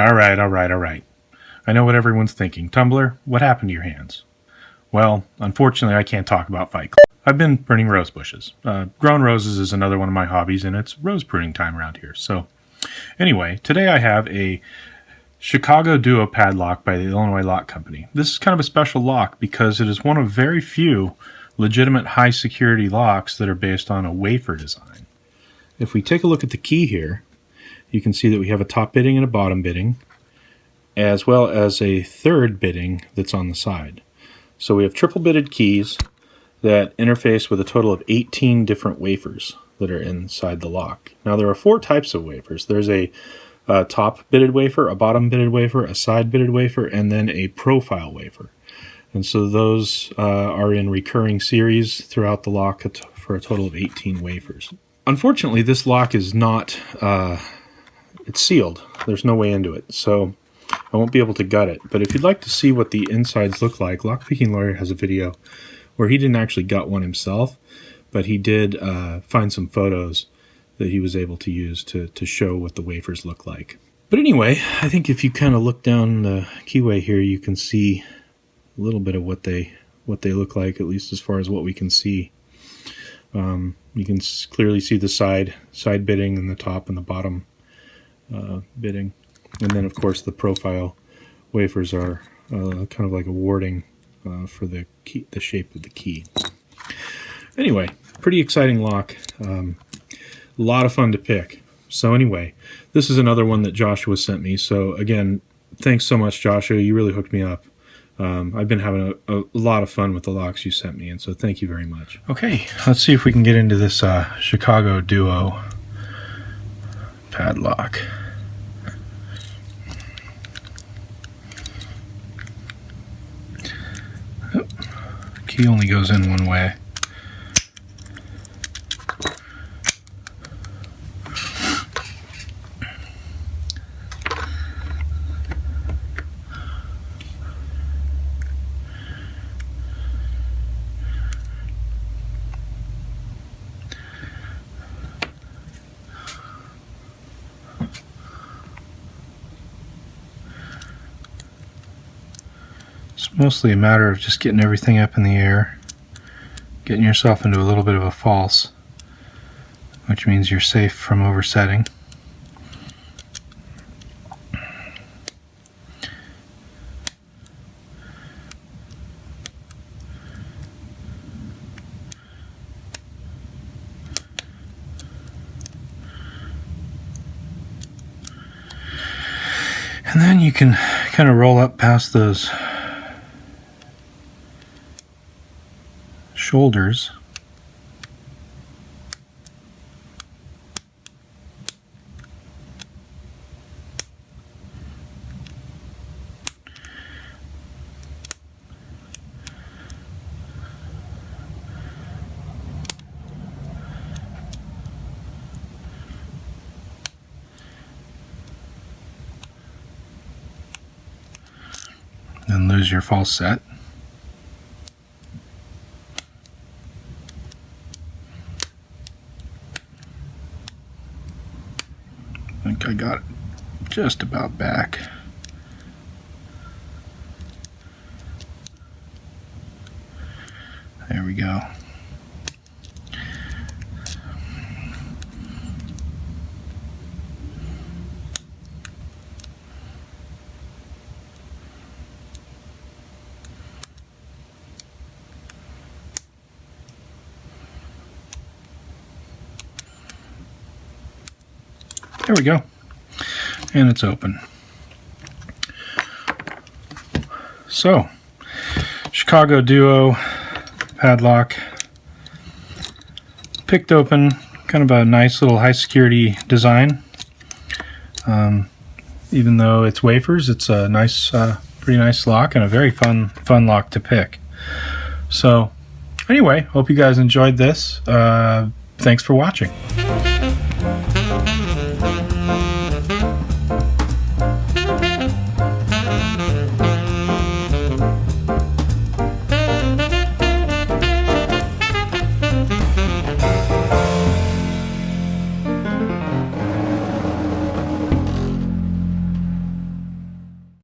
All right. I know what everyone's thinking. Tumbler, what happened to your hands? Well, unfortunately, I can't talk about Fight Club. I've been pruning rose bushes. Growing roses is another one of my hobbies, and it's rose pruning time around here. So, anyway, today I have a Chicago Duo Padlock by the Illinois Lock Company. This is kind of a special lock because it is one of very few legitimate high security locks that are based on a wafer design. If we take a look at the key here, you can see that we have a top bitting and a bottom bitting, as well as a third bitting that's on the side. So we have triple bitted keys that interface with a total of 18 different wafers that are inside the lock. Now there are 4 types of wafers. There's a top bitted wafer, a bottom bitted wafer, a side bitted wafer, and then a profile wafer. And so those are in recurring series throughout the lock for a total of 18 wafers. Unfortunately, this lock is not, it's sealed. There's no way into it, so I won't be able to gut it. But if you'd like to see what the insides look like, Lockpicking Lawyer has a video where he didn't actually gut one himself, but he did find some photos that he was able to use to show what the wafers look like. But anyway, I think if you kind of look down the keyway here, you can see a little bit of what they look like, at least as far as what we can see. You can clearly see the side bitting and the top and the bottom bitting. And then, of course, the profile wafers are kind of like a warding for the key, the shape of the key. Anyway, pretty exciting lock. A lot of fun to pick. So anyway, this is another one that Joshua sent me. So again, thanks so much, Joshua. You really hooked me up. I've been having a lot of fun with the locks you sent me, and so thank you very much. Okay, let's see if we can get into this Chicago Duo Padlock. Key only goes in one way. It's mostly a matter of just getting everything up in the air, getting yourself into a little bit of a false, which means you're safe from oversetting. And then you can kind of roll up past those shoulders. And lose your false set. I think I got it just about back. There we go. There we go. And it's open. So, Chicago Duo Padlock. Picked open. Kind of a nice little high security design. Even though it's wafers, it's a nice, pretty nice lock and a very fun lock to pick. So, anyway, hope you guys enjoyed this. Thanks for watching.